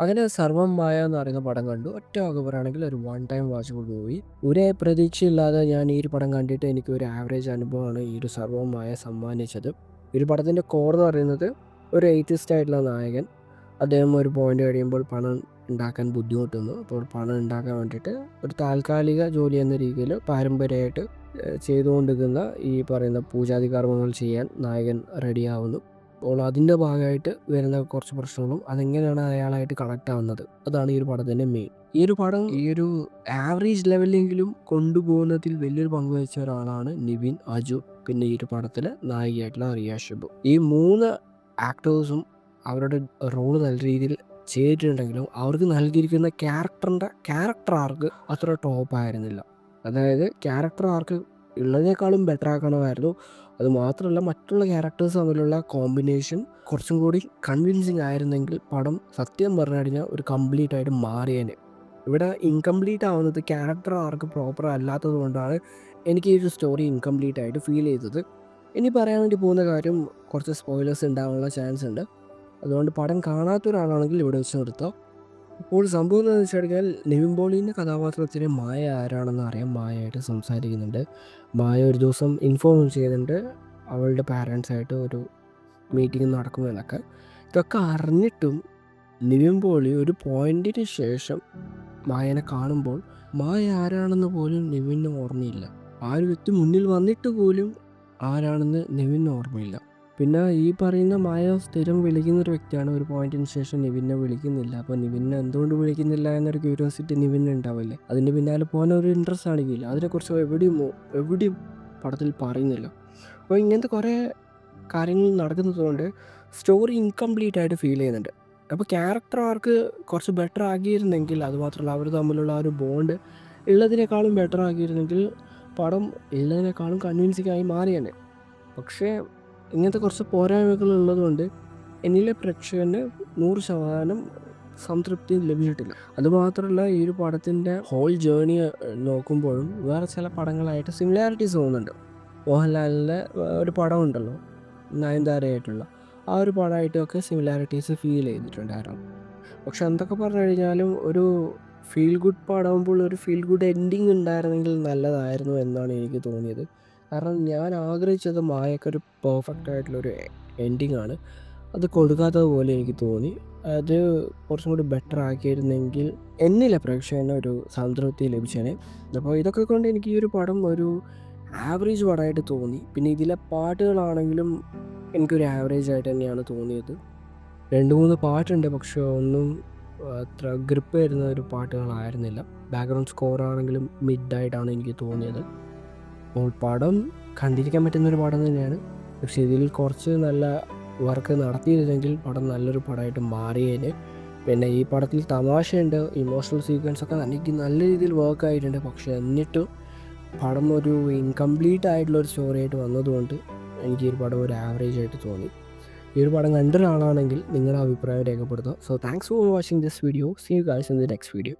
അങ്ങനെ 'സർവ്വം മായ' എന്ന് പറയുന്ന പടം കണ്ടു. ഒറ്റ വാക്ക് പറയുകയാണെങ്കിൽ ഒരു വൺ ടൈം വാച്ചബിൾ മൂവി. ഒരു പ്രതീക്ഷയില്ലാതെ ഞാൻ ഈ ഒരു പടം കണ്ടിട്ട് എനിക്ക് ഒരു ആവറേജ് അനുഭവമാണ് ഈ ഒരു 'സർവ്വം മായ' സമ്മാനിച്ചത്. ഈ ഒരു പടത്തിൻ്റെ കോർ എന്ന് പറയുന്നത് ഒരു എയ്ത്തിസ്റ്റ് ആയിട്ടുള്ള നായകൻ. അദ്ദേഹം ഒരു പോയിന്റ് കഴിയുമ്പോൾ പണം ഉണ്ടാക്കാൻ ബുദ്ധിമുട്ടുന്നു. അപ്പോൾ പണം ഉണ്ടാക്കാൻ വേണ്ടിയിട്ട് ഒരു താൽക്കാലിക ജോലി എന്ന രീതിയിൽ പാരമ്പര്യമായിട്ട് ചെയ്തുകൊണ്ടിരിക്കുന്ന ഈ പറയുന്ന പൂജാതി കർമ്മങ്ങൾ ചെയ്യാൻ നായകൻ റെഡിയാവുന്നു. അപ്പോൾ അതിൻ്റെ ഭാഗമായിട്ട് വരുന്ന കുറച്ച് പ്രശ്നങ്ങളും അതെങ്ങനെയാണ് അയാളായിട്ട് കണക്റ്റ് ആവുന്നത്, അതാണ് ഈ ഒരു പടത്തിൻ്റെ മെയിൻ. ഈ ഒരു പടം ഈ ഒരു ആവറേജ് ലെവലിലെങ്കിലും കൊണ്ടുപോകുന്നതിൽ വലിയൊരു പങ്ക് വഹിച്ച ഒരാളാണ് നിവിൻ, അജു, പിന്നെ ഈ ഒരു പടത്തിലെ നായികയായിട്ടുള്ള റിയ ഷെബു. ഈ 3 ആക്ടേഴ്സും അവരുടെ റോള് നല്ല രീതിയിൽ ചെയ്തിട്ടുണ്ടെങ്കിലും അവർക്ക് നൽകിയിരിക്കുന്ന ക്യാരക്ടർ ആർക്ക് അത്ര ടോപ്പായിരുന്നില്ല. അതായത് ക്യാരക്ടർ ആർക്ക് ഉള്ളതിനേക്കാളും ബെറ്റർ ആക്കണമായിരുന്നു. അതുമാത്രമല്ല മറ്റുള്ള ക്യാരക്ടേഴ്സ് തമ്മിലുള്ള കോമ്പിനേഷൻ കുറച്ചും കൂടി കൺവിൻസിങ് ആയിരുന്നെങ്കിൽ പടം സത്യം പറഞ്ഞു കഴിഞ്ഞാൽ ഒരു കംപ്ലീറ്റ് ആയിട്ട് മാറിയേനെ. ഇവിടെ ഇൻകംപ്ലീറ്റ് ആവുന്നത് ക്യാരക്ടർ ആർക്ക് പ്രോപ്പർ അല്ലാത്തത് കൊണ്ടാണ് എനിക്ക് ഈ ഒരു സ്റ്റോറി ഇൻകംപ്ലീറ്റ് ആയിട്ട് ഫീൽ ചെയ്തത്. ഇനി പറയാൻ വേണ്ടി പോകുന്ന കാര്യം കുറച്ച് സ്പോയിലേഴ്സ് ഉണ്ടാവാനുള്ള ചാൻസ് ഉണ്ട്. അതുകൊണ്ട് പടം കാണാത്ത ഒരാളാണെങ്കിൽ ഇവിടെ വെച്ച് നിർത്താം. ഇപ്പോൾ സംഭവം എന്താണെന്ന് വെച്ച് കഴിഞ്ഞാൽ നിവിൻ പോളിൻ്റെ കഥാപാത്രത്തിന് മായ ആരാണെന്ന് അറിയാൻ മായയായിട്ട് സംസാരിക്കുന്നുണ്ട്. മായ ഒരു ദിവസം ഇൻഫോം ചെയ്യുന്നുണ്ട് അവളുടെ പാരൻസായിട്ട് ഒരു മീറ്റിംഗ് നടക്കുമെന്നൊക്കെ. ഇതൊക്കെ അറിഞ്ഞിട്ടും നിവിൻ പോളി ഒരു പോയിന്റിന് ശേഷം മായനെ കാണുമ്പോൾ മായ ആരാണെന്ന് പോലും നിവിന് ഓർമ്മയില്ല. ആ ഒരു വ്യക്തി മുന്നിൽ വന്നിട്ട് പോലും ആരാണെന്ന് നിവിന് ഓർമ്മയില്ല. പിന്നെ ഈ പറയുന്ന മായ സ്ഥിരം വിളിക്കുന്നൊരു വ്യക്തിയാണ്. ഒരു പോയിന്റിന് ശേഷം നിവിനെ വിളിക്കുന്നില്ല. അപ്പോൾ നിവിനെ എന്തുകൊണ്ട് വിളിക്കുന്നില്ല എന്നൊരു ക്യൂരിയോസിറ്റി നിവിന് ഉണ്ടാവില്ലേ? അതിൻ്റെ പിന്നാലെ പോകാൻ ഒരു ഇൻട്രസ്റ്റ് ആണെങ്കില്ല അതിനെക്കുറിച്ച് എവിടെയും പടത്തിൽ പറയുന്നില്ല. അപ്പോൾ ഇങ്ങനത്തെ കുറേ കാര്യങ്ങൾ നടക്കുന്നത് കൊണ്ട് സ്റ്റോറി ഇൻകംപ്ലീറ്റ് ആയിട്ട് ഫീൽ ചെയ്യുന്നുണ്ട്. അപ്പോൾ ക്യാരക്ടർ ആർക്ക് കുറച്ച് ബെറ്റർ ആക്കിയിരുന്നെങ്കിൽ, അതുമാത്രമല്ല അവർ തമ്മിലുള്ള ആ ഒരു ബോണ്ട് ഉള്ളതിനേക്കാളും ബെറ്റർ ആക്കിയിരുന്നെങ്കിൽ പടം ഉള്ളതിനേക്കാളും കൺവിൻസിങ് ആയി മാറിയേനെ. പക്ഷേ ഇങ്ങനത്തെ കുറച്ച് പോരായ്മകൾ ഉള്ളതുകൊണ്ട് എന്നിലെ പ്രേക്ഷകന് 100% സംതൃപ്തി ലഭിച്ചിട്ടില്ല. അതുമാത്രമല്ല ഈ ഒരു പടത്തിൻ്റെ ഹോൾ ജേർണി നോക്കുമ്പോഴും വേറെ ചില പടങ്ങളായിട്ട് സിമിലാരിറ്റീസ് തോന്നുന്നുണ്ട്. മോഹൻലാലിൻ്റെ ഒരു പടമുണ്ടല്ലോ നയൻതാരയായിട്ടുള്ള, ആ ഒരു പടമായിട്ടൊക്കെ സിമിലാരിറ്റീസ് ഫീൽ ചെയ്തിട്ടുണ്ടായിരുന്നു. പക്ഷെ എന്തൊക്കെ പറഞ്ഞു കഴിഞ്ഞാലും ഒരു ഫീൽ ഗുഡ് പടമാകുമ്പോൾ ഒരു ഫീൽ ഗുഡ് എൻഡിങ് ഉണ്ടായിരുന്നെങ്കിൽ നല്ലതായിരുന്നു എന്നാണ് എനിക്ക് തോന്നിയത്. കാരണം ഞാൻ ആഗ്രഹിച്ചത് മായക്കൊരു പെർഫെക്റ്റ് ആയിട്ടുള്ളൊരു എൻഡിങ് ആണ്. അത് കൊടുക്കാത്തത് പോലെ എനിക്ക് തോന്നി. അത് കുറച്ചും കൂടി ബെറ്റർ ആക്കിയിരുന്നെങ്കിൽ എന്നിലെ പ്രേക്ഷകന് ഒരു സംതൃപ്തി ലഭിച്ചേനെ. അപ്പോൾ ഇതൊക്കെ കൊണ്ട് എനിക്ക് ഈ ഒരു പടം ഒരു ആവറേജ് പടമായിട്ട് തോന്നി. പിന്നെ ഇതിലെ പാട്ടുകളാണെങ്കിലും എനിക്കൊരു ആവറേജ് ആയിട്ട് തന്നെയാണ് തോന്നിയത്. 2-3 പാട്ടുണ്ട്, പക്ഷേ ഒന്നും അത്ര ഗ്രിപ്പ് വരുന്ന ഒരു പാട്ടുകളായിരുന്നില്ല. ബാക്ക്ഗ്രൗണ്ട് സ്കോർ ആണെങ്കിലും മിഡായിട്ടാണ് എനിക്ക് തോന്നിയത്. അപ്പോൾ പടം കണ്ടിരിക്കാൻ പറ്റുന്നൊരു പടം തന്നെയാണ്. പക്ഷേ ഇതിൽ കുറച്ച് നല്ല വർക്ക് നടത്തിയിരുന്നെങ്കിൽ പടം നല്ലൊരു പടമായിട്ട് മാറിയേനെ. പിന്നെ ഈ പടത്തിൽ തമാശയുണ്ട്, ഇമോഷണൽ സീക്വൻസൊക്കെ എനിക്ക് നല്ല രീതിയിൽ വർക്ക് ആയിട്ടുണ്ട്. പക്ഷേ എന്നിട്ടും പടം ഒരു ഇൻകംപ്ലീറ്റ് ആയിട്ടുള്ളൊരു സ്റ്റോറി ആയിട്ട് വന്നതുകൊണ്ട് എനിക്ക് ഈ ഒരു പടം ഒരു ആവറേജ് ആയിട്ട് തോന്നി. ഈ ഒരു പടം കണ്ട ഒരാളാണെങ്കിൽ നിങ്ങളുടെ അഭിപ്രായം രേഖപ്പെടുത്തുക. So thanks for watching this video. See you guys in the next video.